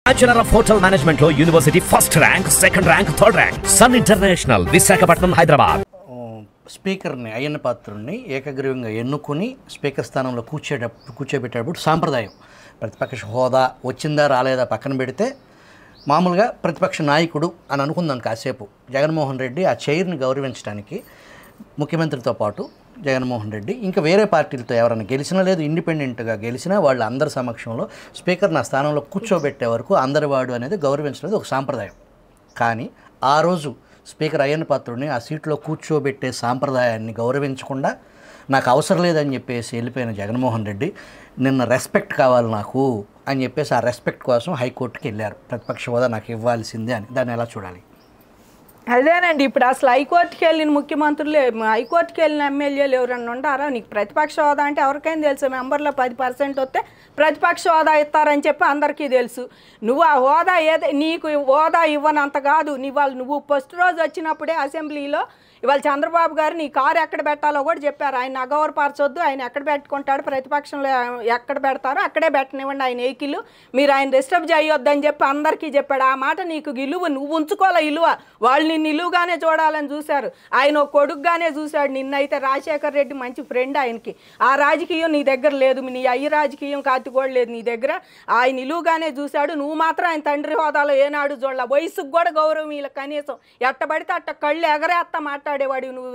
Bachelor of hotel management లో university first rank, second rank, third rank. Sun International, Visakhapatnam, Hyderabad. స్పీకర్ని అయ్యన్న పాత్రుడిని ఏకగ్రీవంగా ఎన్నుకుని స్పీకర్ స్థానంలో కూర్చోబెట్టేటప్పుడు సాంప్రదాయం ప్రతిపక్ష హోదా వచ్చిందా రాలేదా పక్కన పెడితే మామూలుగా ప్రతిపక్ష నాయకుడు అని అనుకుందాం కాసేపు. జగన్మోహన్ రెడ్డి ఆ చైర్ని గౌరవించడానికి ముఖ్యమంత్రితో పాటు జగన్మోహన్ రెడ్డి ఇంకా వేరే పార్టీలతో ఎవరైనా గెలిచినా లేదు ఇండిపెండెంట్గా గెలిచినా వాళ్ళ అందరి సమక్షంలో స్పీకర్ నా స్థానంలో కూర్చోబెట్టే వరకు అందరివాడు అనేది గౌరవించలేదు ఒక సాంప్రదాయం. కానీ ఆ రోజు స్పీకర్ అయ్యన్న పాత్రుడిని ఆ సీట్లో కూర్చోబెట్టే సాంప్రదాయాన్ని గౌరవించకుండా నాకు అవసరం లేదని చెప్పేసి వెళ్ళిపోయిన జగన్మోహన్ రెడ్డి నిన్న రెస్పెక్ట్ కావాలి నాకు అని చెప్పేసి ఆ రెస్పెక్ట్ కోసం హైకోర్టుకి వెళ్ళారు. ప్రతిపక్ష హోదా నాకు ఇవ్వాల్సిందే అని. దాన్ని ఎలా చూడాలి? అదేనండి, ఇప్పుడు అసలు హైకోర్టుకి వెళ్ళిన ముఖ్యమంత్రులు, హైకోర్టుకి వెళ్ళిన ఎమ్మెల్యేలు ఎవరన్నా ఉంటారా? నీకు ప్రతిపక్ష హోదా అంటే ఎవరికైనా తెలుసు, మెంబర్లో 10% వస్తే ప్రతిపక్ష హోదా ఇస్తారని చెప్పి అందరికీ తెలుసు. నువ్వు ఆ హోదా నీకు హోదా ఇవ్వనంత కాదు. నువ్వు ఫస్ట్ రోజు వచ్చినప్పుడే అసెంబ్లీలో ఇవాళ చంద్రబాబు గారు నీ కారు ఎక్కడ పెట్టాలో కూడా చెప్పారు. ఆయన అగౌరపరచొద్దు, ఆయన ఎక్కడ పెట్టుకుంటాడు, ప్రతిపక్షంలో ఎక్కడ పెడతారో అక్కడే పెట్టనివ్వండి ఆయన వెహికల్, మీరు ఆయన డిస్టర్బ్ చేయొద్దని చెప్పి అందరికీ చెప్పాడు. ఆ మాట నీకు ఇలువ, నువ్వు ఉంచుకోలే ఇలువ. వాళ్ళు నిన్ను ఇలువగానే చూడాలని చూశారు. ఆయన ఒక కొడుకుగానే చూశాడు నిన్నైతే. రాజశేఖర్ రెడ్డి మంచి ఫ్రెండ్ ఆయనకి. ఆ రాజకీయం నీ దగ్గర లేదు, నీ అయ్యి రాజకీయం కాతి కూడా లేదు నీ దగ్గర. ఆయన ఇలువగానే చూశాడు. నువ్వు మాత్రం ఆయన తండ్రి హోదాలో ఏనాడు చూడాల. వయసుకు కూడా గౌరవం ఇలా కనీసం ఎట్టబడితే అట్ట కళ్ళు ఎగరేస్తా మాట్లాడేవాడు నువ్వు.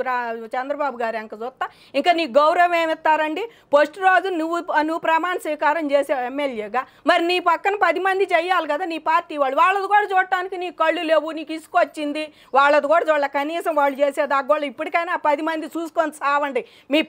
చంద్రబాబు గారు ఎంక చూస్తా ఇంకా నీకు గౌరవం ఏమిస్తారండి? ఫస్ట్ రోజు నువ్వు ప్రమాణ స్వీకారం చేసావు ఎమ్మెల్యేగా. మరి నీ పక్కన 10 మంది చెయ్యాలి కదా నీ పార్టీ వాళ్ళు. వాళ్ళది కూడా చూడటానికి నీ కళ్ళు లేవు, నీకు ఇసుకొచ్చింది. వాళ్ళది కూడా చూడాలి కనీసం. వాళ్ళు చేసేది కూడా ఇప్పటికైనా 10 మంది చూసుకొని సావండి. మీ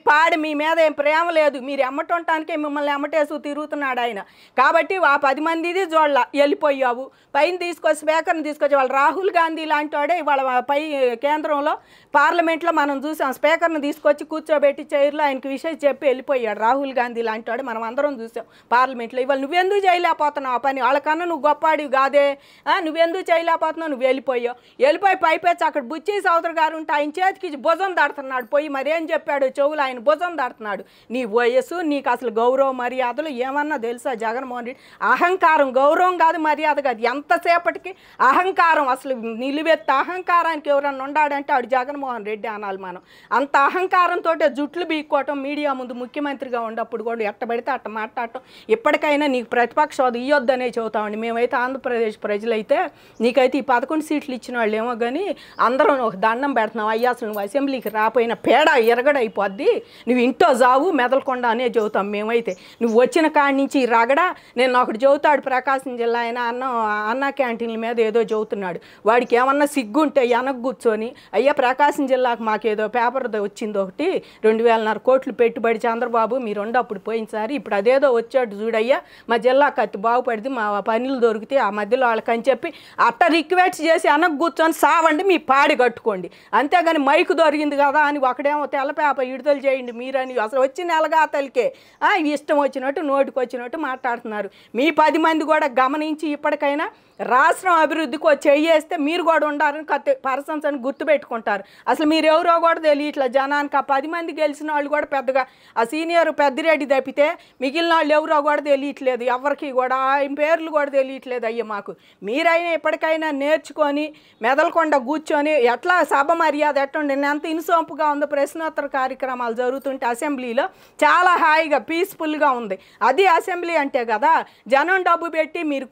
మీ మీద ఏం ప్రేమ లేదు, మీరు ఎమ్మటంటానికే మిమ్మల్ని ఎమ్మటేసు తిరుగుతున్నాడు ఆయన. కాబట్టి ఆ 10 మందిది చూడాల. వెళ్ళిపోయావు పైన తీసుకొచ్చి స్పీకర్ని తీసుకొచ్చి వాళ్ళు రాహుల్ గాంధీ లాంటి వాడే వాళ్ళ పై కేంద్రంలో పార్లమెంట్లో మనం చూసాం. స్పీకర్ని తీసుకొచ్చి కూర్చోబెట్టి చైర్లో ఆయనకి విషయం చెప్పి వెళ్ళిపోయాడు రాహుల్ గాంధీ లాంటి వాడు. మనం అందరం చూసాం పార్లమెంట్లో. ఇవాళ నువ్వెందుకు చేయలేకపోతున్నావు ఆ పని? వాళ్ళకన్నా నువ్వు గొప్పవాడివి కాదే, నువ్వెందుకు చేయలేకపోతున్నావు? నువ్వు వెళ్ళిపోయి పైపెచ్చి అక్కడ బుచ్చి సోదరు గారు ఉంటే ఆయన చేతికి భుజం దాడుతున్నాడు పోయి. మరేం చెప్పాడు చెవులు? ఆయన భుజం దాడుతున్నాడు. నీ వయస్సు, నీకు అసలు గౌరవ మర్యాదలు ఏమన్నా తెలుసా? జగన్మోహన్ రెడ్డి అహంకారం, గౌరవం కాదు మర్యాద కాదు, ఎంతసేపటికి అహంకారం. అసలు నిలువెత్త అహంకారానికి ఎవరన్నా ఉండాడంటే ఆడు జగన్మోహన్ రెడ్డి అనాలి మనం. అంత అహంకారంతో జుట్లు బీక్కోవటం మీడియా ముందు ముఖ్యమంత్రిగా ఉన్నప్పుడు కూడా ఎట్టబడితే అట్ట మాట్లాడటం. ఇప్పటికైనా నీకు ప్రతిపక్ష హోదా ఇవ్వద్దనే చెబుతామండి మేమైతే. ఆంధ్రప్రదేశ్ ప్రజలైతే నీకైతే ఈ 11 సీట్లు ఇచ్చిన వాళ్ళు ఏమో కానీ అందరం ఒక దండం పెడుతున్నాం. అయ్యా అసలు నువ్వు అసెంబ్లీకి రాపోయిన పేడ ఎరగడైపోద్ది, నువ్వు ఇంట్లో జావు మెదలకొండ అనే చెబుతాం మేమైతే. నువ్వు వచ్చిన కాడి నుంచి రగడ. నేను ఒకటి చెబుతాడు ప్రకాశం జిల్లా ఆయన అన్నా క్యాంటీన్ల మీద ఏదో చెబుతున్నాడు. వాడికి ఏమన్నా సిగ్గుంటే వెనక కూర్చొని అయ్యా ప్రకాశం జిల్లాకు మాకేదో పేపర్ వచ్చింది ఒకటి 2,500 కోట్లు పెట్టుబడి చంద్రబాబు మీరు అప్పుడు పోయినసారి, ఇప్పుడు అదేదో వచ్చాడు చూడయ్యా మా జిల్లాకు అతి బాగుపడింది, మా పనులు దొరికితే ఆ మధ్యలో వాళ్ళకని చెప్పి అట్ట రిక్వెస్ట్ చేసి వెనక కూర్చొని సావండి మీ పాడి కట్టుకోండి. అంతేగాని మైకు దొరికింది కదా అని ఒకడేమో తెల్ల పేపర్ విడుదల చేయండి మీరని. అసలు వచ్చి నెలగాతలకే ఇష్టం వచ్చినట్టు నోటికి వచ్చినట్టు మాట్లాడుతున్నారు. మీ 10 మంది కూడా గమనించి ఇప్పటికైనా రాష్ట్రం అభివృద్ధికి చెయ్యేస్తే మీరు కూడా ఉండాలని పర్సన్స్ అని గుర్తుపెట్టుకుంటారు. అసలు మీరు ఎవరో కూడా తెలియట్లేదు జనానికి. ఆ 10 మంది గెలిచిన వాళ్ళు కూడా పెద్దగా ఆ సీనియర్ పెద్దిరెడ్డి తప్పితే మిగిలిన వాళ్ళు ఎవరో కూడా తెలియట్లేదు ఎవరికి కూడా. ఆయన పేర్లు కూడా తెలియట్లేదు అయ్యా మాకు. మీరైనా ఇప్పటికైనా నేర్చుకొని మెదలకుండా కూర్చొని ఎట్లా సభ మర్యాద ఎట్టుండి ఎంత ఇన్సొంపుగా ఉందో. ప్రశ్నోత్తర కార్యక్రమాలు జరుగుతుంటే అసెంబ్లీలో చాలా హాయిగా పీస్ఫుల్గా ఉంది. అది అసెంబ్లీ అంటే కదా. జనం డబ్బు పెట్టి మీరు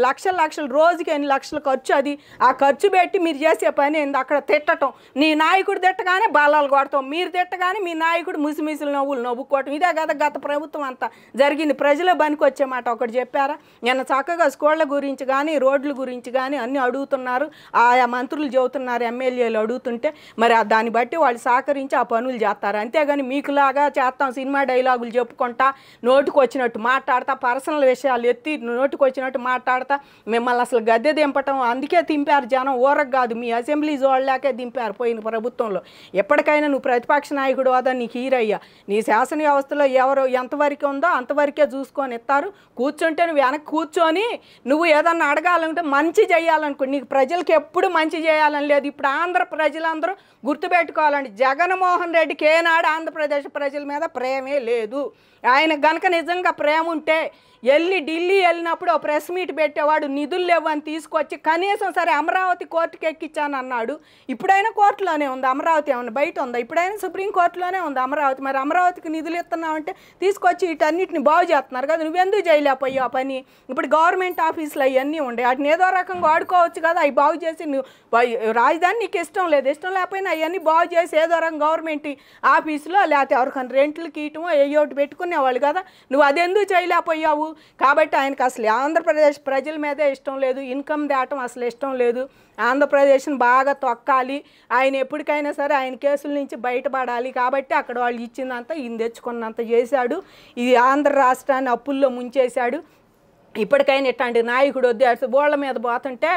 లక్షలు రోజుకి ఎన్ని లక్షలు ఖర్చు, అది ఆ ఖర్చు పెట్టి మీరు చేసే పని ఏంది? అక్కడ తిట్టడం. నీ నాయకుడు తిట్టగానే బాలాలు కొడతాం, మీరు తిట్టగానే మీ నాయకుడు ముసిమిసులు నవ్వుకోవటం. ఇదే కదా గత ప్రభుత్వం అంతా జరిగింది. ప్రజల పనికి వచ్చే మాట ఒకటి చెప్పారా? నిన్న చక్కగా స్కూళ్ళ గురించి కానీ రోడ్ల గురించి కానీ అన్నీ అడుగుతున్నారు. ఆయా మంత్రులు చెబుతున్నారు, ఎమ్మెల్యేలు అడుగుతుంటే మరి దాన్ని బట్టి వాళ్ళు సహకరించి ఆ పనులు చేస్తారు. అంతేగాని మీకులాగా చేస్తాం సినిమా డైలాగులు చెప్పుకుంటా నోటుకు వచ్చినట్టు మాట్లాడతా, పర్సనల్ విషయాలు ఎత్తి నోటుకు వచ్చినట్టు మాట్లాడతా మిమ్మల్ని అసలు గద్దె దింపటం. అందుకే దింపారు జనం, ఊరకు కాదు. మీ అసెంబ్లీ జోళ్ళాకే దింపారు పోయిన ప్రభుత్వంలో. ఎప్పటికైనా నువ్వు ప్రతిపక్ష నాయకుడు హోదా నీకు హీరయ్యా. నీ శాసన వ్యవస్థలో ఎవరు ఎంతవరకు ఉందో అంతవరకే చూసుకొని ఇస్తారు. కూర్చుంటే నువ్వు వెనక్కి కూర్చొని నువ్వు ఏదన్నా అడగాలంటే మంచి చేయాలనుకో. నీకు ప్రజలకి ఎప్పుడు మంచి చేయాలని లేదు. ఇప్పుడు ఆంధ్ర ప్రజలందరూ గుర్తుపెట్టుకోవాలండి, జగన్మోహన్ రెడ్డికి ఏనాడు ఆంధ్రప్రదేశ్ ప్రజల మీద ప్రేమే లేదు. ఆయన గనక నిజంగా ప్రేమ ఉంటే ఢిల్లీ వెళ్ళినప్పుడు ప్రెస్ మీట్ పెట్టేవాడు, నిధులు లేవని తీసుకొచ్చి కనీసం సరే అమరావతి కోర్టుకి ఎక్కించాను అన్నాడు. ఇప్పుడైనా కోర్టులోనే ఉంది అమరావతి, ఏమన్నా బయట ఉందా? ఇప్పుడైనా సుప్రీంకోర్టులోనే ఉంది అమరావతి. మరి అమరావతికి నిధులు ఇస్తున్నావంటే తీసుకొచ్చి వీటన్నిటిని బాగు చేస్తున్నారు కదా, నువ్వెందుకు చేయలేకపోయావు ఆ పని? ఇప్పుడు గవర్నమెంట్ ఆఫీసులు అవన్నీ ఉండే, వాటిని ఏదో రకంగా వాడుకోవచ్చు కదా. అవి బాగు చేసి నువ్వు రాజధాని నీకు ఇష్టం లేదు, ఇష్టం లేకపోయినా అవన్నీ బాగు చేసి ఏదో రకంగా గవర్నమెంట్ ఆఫీసులో లేకపోతే ఎవరికైనా రెంట్లకి ఇయటమో ఏయోటి పెట్టుకునేవాళ్ళు కదా, నువ్వు అదెందుకు చేయలేకపోయావు? కాబట్టి ఆయనకు అసలు ఆంధ్రప్రదేశ్ ప్రజల మీదే ఇష్టం లేదు, ఇన్కమ్ దాటం అసలు ఇష్టం లేదు. ఆంధ్రప్రదేశ్ని బాగా తొక్కాలి, ఆయన ఎప్పటికైనా సరే ఆయన కేసుల నుంచి బయటపడాలి. కాబట్టి అక్కడ వాళ్ళు ఇచ్చిందంతా ఈయన తెచ్చుకున్నంత చేశాడు. ఈ ఆంధ్ర రాష్ట్రాన్ని అప్పుల్లో ముంచేశాడు. ఇప్పటికైనా ఇట్లాంటి నాయకుడు వద్దు. బోళ్ళ మీద పోతుంటే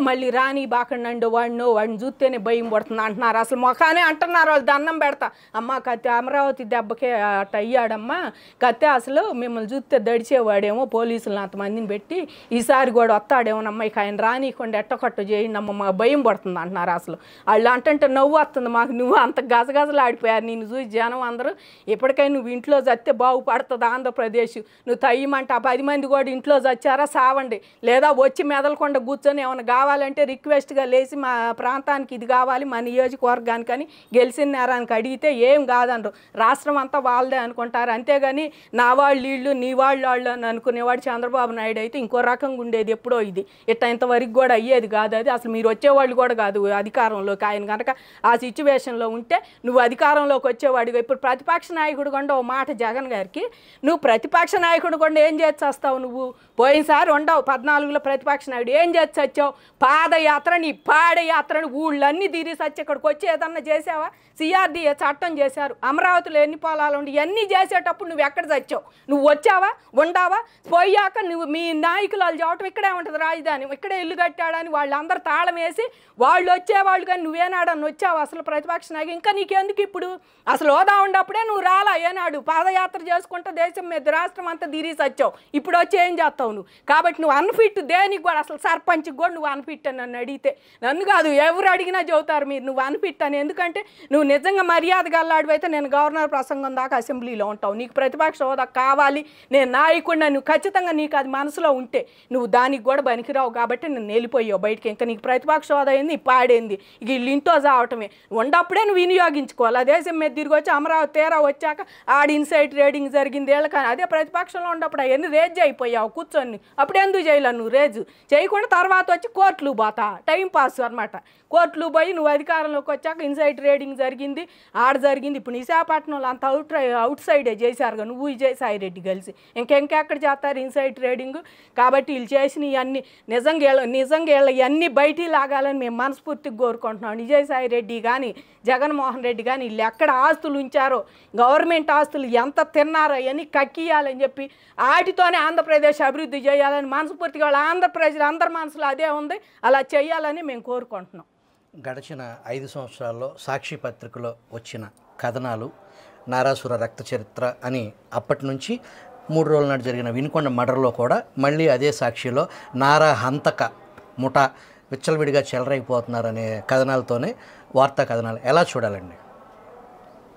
మళ్ళీ రాని బాకండి వాడిని చూస్తేనే భయం పడుతుంది అంటున్నారు. అసలు మొఖానే అంటున్నారు వాళ్ళు. దండం పెడతా, అమ్మ కత్తి అమరావతి దెబ్బకే అట్ట అయ్యాడమ్మా, కత్తి అసలు మిమ్మల్ని చూస్తే దడిచేవాడేమో, పోలీసులను అంతమందిని పెట్టి ఈసారి కూడా వస్తాడేమోనమ్మా, ఇక ఆయన రానియకుండా ఎట్టకొట్ట చేయండి అమ్మ, మాకు భయం పడుతుంది అంటున్నారు. అసలు వాళ్ళు అంటే నవ్వు వస్తుంది మాకు. నువ్వు అంత గజగజలు ఆడిపోయారు నిన్ను చూసి జనం అందరూ. ఇప్పటికైనా నువ్వు ఇంట్లో చస్తే బాగుపడుతుంది ఆంధ్రప్రదేశ్. నువ్వు తయ్యమంటే ఆ 10 మంది కూడా ఇంట్లో చచ్చారా సావండి, లేదా వచ్చి మెదలకుండా కూర్చొని ఏమైనా కావాలంటే రిక్వెస్ట్గా లేచి మా ప్రాంతానికి ఇది కావాలి, మా నియోజకవర్గానికి అని గెలిచిన నేరానికి అడిగితే ఏం కాదనరు. రాష్ట్రం అంతా వాళ్ళదే అనుకుంటారు. అంతేగాని నా వాళ్ళు వీళ్ళు నీ వాళ్ళు అని అనుకునేవాడు చంద్రబాబు నాయుడు అయితే ఇంకో రకంగా ఉండేది. ఎప్పుడో ఇది ఇంతవరకు కూడా అయ్యేది కాదు. అది అసలు మీరు వచ్చేవాళ్ళు కూడా కాదు అధికారంలోకి. ఆయన కనుక ఆ సిచ్యువేషన్లో ఉంటే నువ్వు అధికారంలోకి వచ్చేవాడిగా. ఇప్పుడు ప్రతిపక్ష నాయకుడు కొండ ఓ మాట జగన్ గారికి, నువ్వు ప్రతిపక్ష నాయకుడు కొండ ఏం చేసి వస్తావు? నువ్వు పోయినసారి ఉండవు 14లో ప్రతిపక్ష నాయుడు ఏం చేసి వచ్చావు? పాదయాత్రని పాదయాత్రని ఊళ్ళన్నీ తిరిగి వచ్చి ఇక్కడికి వచ్చి ఏదన్నా చేసావా? సిఆర్డీఏ చట్టం చేశారు, అమరావతిలో ఎన్ని పొలాలు ఉండి ఇవన్నీ చేసేటప్పుడు నువ్వు ఎక్కడ చచ్చావు? నువ్వు వచ్చావా? ఉండావా? పోయాక నువ్వు మీ నాయకులు వాళ్ళు చెప్పటం ఇక్కడే ఉంటుంది రాజధాని, ఇక్కడే ఇల్లు కట్టాడని వాళ్ళందరూ తాళం వేసి వాళ్ళు వచ్చేవాళ్ళు. కానీ నువ్వేనాడని వచ్చావు అసలు ప్రతిపక్ష నాయకుడు? ఇంకా నీకెందుకు ఇప్పుడు? అసలు హోదా ఉన్నప్పుడే నువ్వు రాలా ఏనాడు? పాదయాత్ర చేసుకుంటూ దేశం మీద రాష్ట్రం అంతా తిరిగి వచ్చావు. ఇప్పుడు వచ్చి ఏం చేస్తావు నువ్వు? కాబట్టి నువ్వు అన్ఫిట్ దేనికి కూడా, అసలు సర్పంచ్కి కూడా నువ్వు అన్ఫిట్ అని నన్ను అడిగితే, నన్ను కాదు ఎవరు అడిగినా చెబుతారు మీరు నువ్వు అన్ఫిట్ అని. ఎందుకంటే నువ్వు నిజంగా మర్యాద గల్లాడివైతే నేను గవర్నర్ ప్రసంగం దాకా అసెంబ్లీలో ఉంటావు. నీకు ప్రతిపక్ష హోదా కావాలి, నేను నాయకుడిని, నువ్వు ఖచ్చితంగా నీకు అది మనసులో ఉంటే నువ్వు దానికి కూడా పనికిరావు. కాబట్టి నేను వెళ్ళిపోయావు బయటికి. ఇంకా నీకు ప్రతిపక్ష హోదా ఏంది, పాడేంది, ఇక వీళ్ళు ఇంట్లో చావటమే. ఉండప్పుడే నువ్వు వినియోగించుకోవాలి. ఆ దేశం మీద తిరిగి వచ్చి అమరావతి తేరా వచ్చాక ఇన్సైడ్ ట్రేడింగ్ జరిగింది వీళ్ళకని అదే ప్రతిపక్షంలో ఉన్నప్పుడు అవన్నీ రేజ్ అయిపోయావు కూర్చొని. అప్పుడు ఎందుకు చేయలేవు నువ్వు? రేజు చేయకుండా తర్వాత వచ్చి కోర్టులు పోతా, టైం పాస్ అనమాట. కోర్టులు పోయి నువ్వు అధికారంలోకి వచ్చాక ఇన్సైడ్ ట్రేడింగ్ జరిగింది, జరిగింది. ఇప్పుడు విశాఖపట్నంలో అంత అవుట్ సైడే చేశారుగా నువ్వు విజయసాయి రెడ్డి కలిసి. ఇంకెక్కడ చేస్తారు ఇన్సైడ్ ట్రేడింగ్? కాబట్టి వీళ్ళు చేసిన ఇవన్నీ నిజంగా ఇవన్నీ బయటికి లాగాలని మేము మనస్ఫూర్తిగా కోరుకుంటున్నాం. విజయసాయి రెడ్డి కానీ జగన్మోహన్ రెడ్డి కానీ వీళ్ళు ఎక్కడ ఆస్తులు ఉంచారో, గవర్నమెంట్ ఆస్తులు ఎంత తిన్నారో అవన్నీ కక్కియాలని చెప్పి వాటితోనే ఆంధ్రప్రదేశ్ అభివృద్ధి చేయాలని మనస్ఫూర్తిగా వాళ్ళ ఆంధ్రప్రదేశ్ అందరి మనసులో అదే ఉంది. అలా చేయాలని మేము కోరుకుంటున్నాం. గడిచిన 5 సంవత్సరాల్లో సాక్షి పత్రికలో వచ్చిన కథనాలు నారాసుర రక్త చరిత్ర అని అప్పటి నుంచి 3 రోజుల నాడు జరిగిన వినుకొండ మర్డర్లో కూడా మళ్ళీ అదే సాక్షిలో నారా హంతక ముఠా విచ్చలవిడిగా చెలరైపోతున్నారనే కథనాలతోనే వార్తా కథనాలు ఎలా చూడాలండి?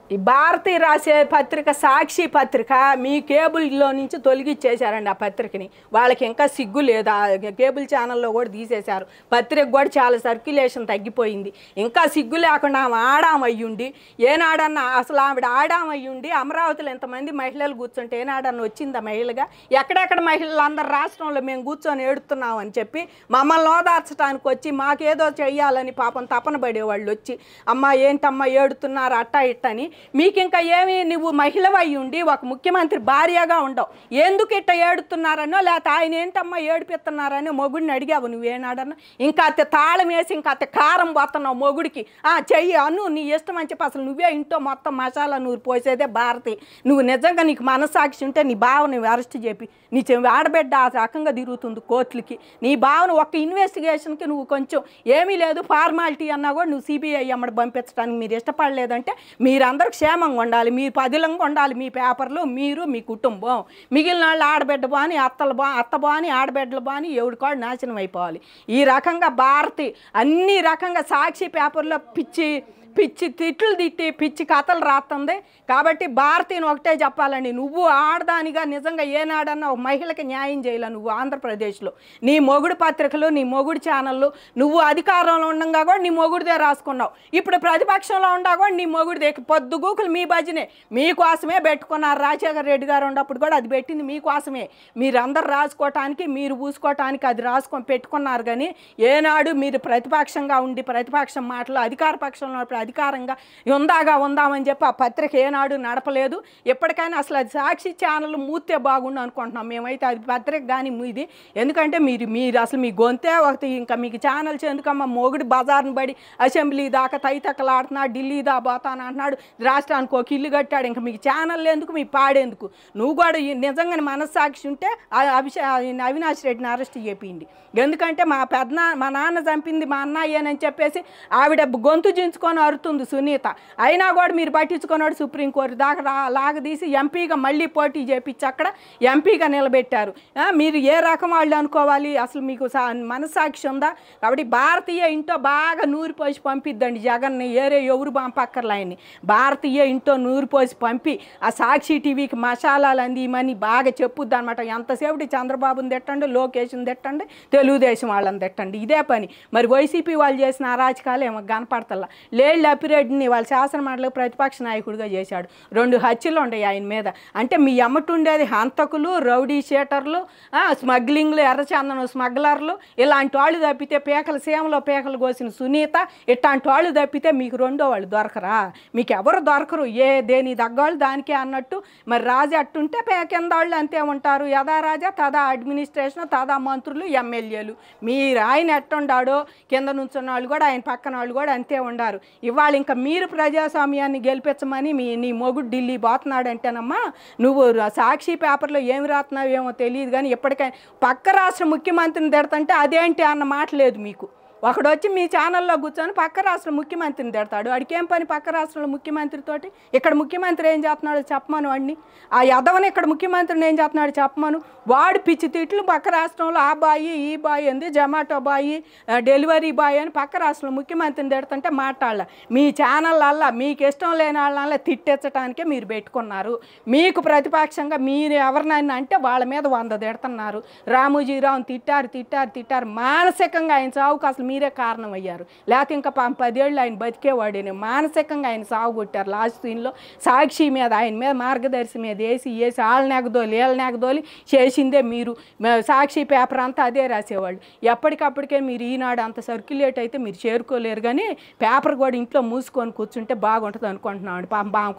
ఈ భారతి రాసే పత్రిక సాక్షి పత్రిక మీ కేబుల్లో నుంచి తొలగిచ్చేశారండి ఆ పత్రికని. వాళ్ళకి ఇంకా సిగ్గు లేదు. ఆ కేబుల్ ఛానల్లో కూడా తీసేశారు. పత్రిక కూడా చాలా సర్క్యులేషన్ తగ్గిపోయింది. ఇంకా సిగ్గు లేకుండా ఆమె ఆడామయ్యుండి ఏనాడన్నా అసలు ఆవిడ ఆడామయ్యుండి అమరావతిలో ఎంతమంది మహిళలు కూర్చుంటే ఏనాడన్నా వచ్చిందా మహిళగా? ఎక్కడెక్కడ మహిళలు అందరు రాష్ట్రంలో మేము కూర్చొని ఏడుతున్నాం అని చెప్పి మమ్మల్ని ఓదార్చడానికి వచ్చి మాకేదో చెయ్యాలని పాపం తపన పడేవాళ్ళు వచ్చి అమ్మ ఏంటమ్మా ఏడుతున్నారు అట్టా ఇట్టని. మీకు ఇంకా ఏమి నువ్వు మహిళవై ఉండి ఒక ముఖ్యమంత్రి భార్యగా ఉండవు, ఎందుకు ఇట్ట ఏడుతున్నారనో లేకపోతే ఆయన ఏంటమ్మా ఏడిపిస్తున్నారని మొగుడిని అడిగావు నువ్వేనాడన్నా? ఇంకా అత్త తాళం వేసి ఇంకా అత్త కారం పోతున్నావు మొగుడికి. చెయ్యి అను నీ ఇష్టం అని చెప్పి అసలు నువ్వే ఇంట్లో మొత్తం మసాలా నూరు పోసేదే భారతి. నువ్వు నిజంగా నీకు మనసాక్షి ఉంటే నీ బావని అరెస్ట్ చేపి నీ ఆడబిడ్డ ఆ రకంగా తిరుగుతుంది కోర్టులకి. నీ బావను ఒక్క ఇన్వెస్టిగేషన్కి నువ్వు కొంచెం ఏమీ లేదు ఫార్మాలిటీ అన్నా కూడా నువ్వు సిబిఐ అమ్మడి పంపించడానికి మీరు ఇష్టపడలేదంటే మీరందరూ క్షేమంగా ఉండాలి, మీరు పదిలంగా ఉండాలి, మీ పేపర్లు మీరు మీ కుటుంబం. మిగిలిన వాళ్ళు ఆడబిడ్డ బాని అత్త బాని ఆడబిడ్డలు బాని ఎవడి కాడు నాశనం అయిపోవాలి. ఈ రకంగా భారతి అన్ని రకంగా సాక్షి పేపర్లో పిచ్చి పిచ్చి తిట్లు తిట్టి పిచ్చి కథలు రాస్తుంది. కాబట్టి భారతీయుని ఒకటే చెప్పాలండి, నువ్వు ఆడదానిగా నిజంగా ఏనాడన్నా ఒక మహిళకి న్యాయం చేయాల. నువ్వు ఆంధ్రప్రదేశ్లో నీ మొగుడు పత్రికలు, నీ మొగుడు ఛానళ్ళు, నువ్వు అధికారంలో ఉండగా కూడా నీ మొగుడిదే రాసుకున్నావు. ఇప్పుడు ప్రతిపక్షంలో ఉండా కూడా నీ మొగుడిదే. పొద్దుగూకులు మీ భజనే మీకోసమే పెట్టుకున్నారు. రాజశేఖర రెడ్డి గారు ఉన్నప్పుడు కూడా అది పెట్టింది మీకోసమే. మీరందరూ రాసుకోవటానికి, మీరు పూసుకోవటానికి అది రాసుకొని పెట్టుకున్నారు. కానీ ఏనాడు మీరు ప్రతిపక్షంగా ఉండి ప్రతిపక్షం మాటలు, అధికార పక్షంలో అధికారంగా ఉందామని చెప్పి ఆ పత్రిక ఏనాడు నడపలేదు. ఎప్పటికైనా అసలు అది సాక్షి ఛానల్ మూతే బాగుండు అనుకుంటున్నాం మేమైతే. అది పత్రిక కానీ ఇది, ఎందుకంటే మీరు అసలు మీ గొంతే ఒకటి. ఇంకా మీకు ఛానల్స్ ఎందుకమ్మా? మొగుడు బజార్ని బడి అసెంబ్లీ దాకా తైతక్కలాడుతున్నాడు, ఢిల్లీ దా పోతాను అంటున్నాడు, రాష్ట్రానికి ఒక ఇల్లు కట్టాడు. ఇంకా మీకు ఛానల్ ఎందుకు, మీ పాడేందుకు? నువ్వు కూడా నిజంగానే మనస్సాక్షి ఉంటే అవినాష్ రెడ్డిని అరెస్ట్ చేపిండి. ఎందుకంటే మా నాన్న చంపింది మా అన్నయ్యనని చెప్పేసి ఆవిడ గొంతు జించుకొని అరుతుంది సునీత. అయినా కూడా మీరు పట్టించుకున్నాడు. సుప్రీంకోర్టు దాకా లాగదీసి ఎంపీగా మళ్ళీ పోటీ చేపించి అక్కడ ఎంపీగా నిలబెట్టారు. మీరు ఏ రకం వాళ్ళు అనుకోవాలి? అసలు మీకు మనస్సాక్షి ఉందా? కాబట్టి భారతీయ ఇంట్లో బాగా నూరి పోసి పంపిద్దండి జగన్ని. ఎవరు పంపక్కర్లా ఆయన్ని. భారతీయ ఇంట్లో నూరి పోసి పంపి ఆ సాక్షి టీవీకి మసాలాలు అందిమని బాగా చెప్పుద్ది అనమాట. ఎంతసేపు చంద్రబాబుని తిట్టండి, లోకేష్ని తిట్టండి, తెలుగుదేశం వాళ్ళని తిట్టండి, ఇదే పని. మరి వైసీపీ వాళ్ళు చేసిన అరాచకాలు ఏమో కనపడతల్లా. లేళ్ళు అప్పిరెడ్డిని వాళ్ళ శాసనమండలికి ప్రతిపక్ష నాయకుడిగా చేశాడు. 2 హత్యలు ఉన్నాయి ఆయన మీద. అంటే మీ అమ్మటుండేది హంతకులు, రౌడీ షీటర్లు, స్మగ్లింగ్లు, ఎర్రచందనం స్మగ్లర్లు, ఇలాంటి వాళ్ళు తప్పితే పేకల సీమలో పేకలు కోసిన సునీత, ఇట్లాంటి వాళ్ళు తప్పితే మీకు రెండో వాళ్ళు దొరకరా? మీకు ఎవరు దొరకరు. దేని తగ్గవాళ్ళు దానికే అన్నట్టు. మరి రాజా అట్టుంటే కింద వాళ్ళు అంతే ఉంటారు. యథా రాజా తదా అడ్మినిస్ట్రేషన్, తదా మంత్రులు, ఎమ్మెల్యేలు. మీరు ఆయన ఎట్టుండాడో కింద నుంచున్న వాళ్ళు కూడా, ఆయన పక్కన వాళ్ళు కూడా అంతే ఉండారు. ఇవాళ ఇంకా మీరు ప్రజాస్వామ్యాన్ని గెలిపించమని నీ మొగుడు ఢిల్లీ పోతున్నాడంటేనమ్మా, నువ్వు సాక్షి పేపర్లో ఏమి రాస్తున్నావు ఏమో తెలియదు. కానీ ఎప్పటికైనా పక్క రాష్ట్ర ముఖ్యమంత్రిని తిడతంటే అదేంటి అన్న మాట లేదు మీకు. ఒకడు వచ్చి మీ ఛానల్లో కూర్చొని పక్క రాష్ట్ర ముఖ్యమంత్రిని తిడతాడు. వాడికేం పని పక్క రాష్ట్రంలో ముఖ్యమంత్రితోటి? ఇక్కడ ముఖ్యమంత్రి ఏం చేస్తున్నాడో చెప్పమను వాడిని. ఆ యదవని ఇక్కడ ముఖ్యమంత్రిని ఏం చేస్తున్నాడు చెప్పమను. వాడు పిచ్చి తిట్లు పక్క రాష్ట్రంలో ఆ బాయి ఈ బాయి ఉంది, జొమాటో బాయి, డెలివరీ బాయ్ అని పక్క రాష్ట్రంలో ముఖ్యమంత్రిని తిడుతుంటే మాట్లాడాల. మీ ఛానళ్ళల్లా మీకు ఇష్టం లేని వాళ్ళ తిట్టెచ్చటానికే మీరు పెట్టుకున్నారు. మీకు ప్రతిపక్షంగా మీరు ఎవరినైనా అంటే వాళ్ళ మీద 100 తిడుతున్నారు. రామోజీరావుని తిట్టారు. మానసికంగా ఆయన చావుకు అసలు మీరే కారణం అయ్యారు. లేకపోతే ఇంకా 10 ఏళ్ళు ఆయన బతికేవాడేనే. మానసికంగా ఆయన సాగు కొట్టారు. లాస్ట్ సీన్లో సాక్షి మీద, ఆయన మీద మార్గదర్శి మీద వేసి వాళ్ళ నెగదోలి చేసిందే మీరు. సాక్షి పేపర్ అంతా అదే రాసేవాళ్ళు. ఎప్పటికప్పటికే మీరు ఈనాడు అంత సర్క్యులేట్ అయితే మీరు చేరుకోలేరు. కానీ పేపర్ కూడా ఇంట్లో మూసుకొని కూర్చుంటే బాగుంటుంది అనుకుంటున్నాడు.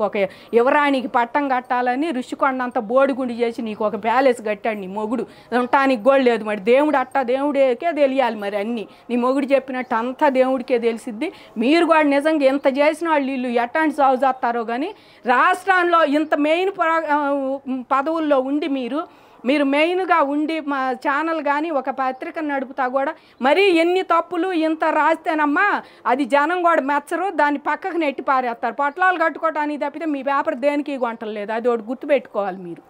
ఒక యువరానికి పట్టం కట్టాలని ఋషికొండంత బోడిగుండి చేసి నీకు ఒక ప్యాలెస్ కట్టాడు నీ మొగుడు. ఉండటానికి కూడా లేదు. మరి దేవుడికే తెలియాలి మరి అన్నీ. నీ మొగుడు చెప్పినట్టు అంతా దేవుడికే తెలిసిద్ది. మీరు కూడా నిజంగా ఎంత చేసిన వాళ్ళు వీళ్ళు ఎట్లాంటి సాగు చేస్తారో. కానీ రాష్ట్రంలో ఇంత మెయిన్ పదవుల్లో ఉండి మీరు మెయిన్గా ఉండి మా ఛానల్ కానీ ఒక పత్రికను నడుపుతా కూడా మరీ ఎన్ని తప్పులు ఇంత రాస్తేనమ్మా అది జనం కూడా మెచ్చరు. దాన్ని పక్కకు నెట్టి పారేస్తారు. పొట్లాలు కట్టుకోవటానికి తప్పితే మీ పేపర్ దేనికి కొంటలేదు. అది ఒకటి గుర్తుపెట్టుకోవాలి మీరు.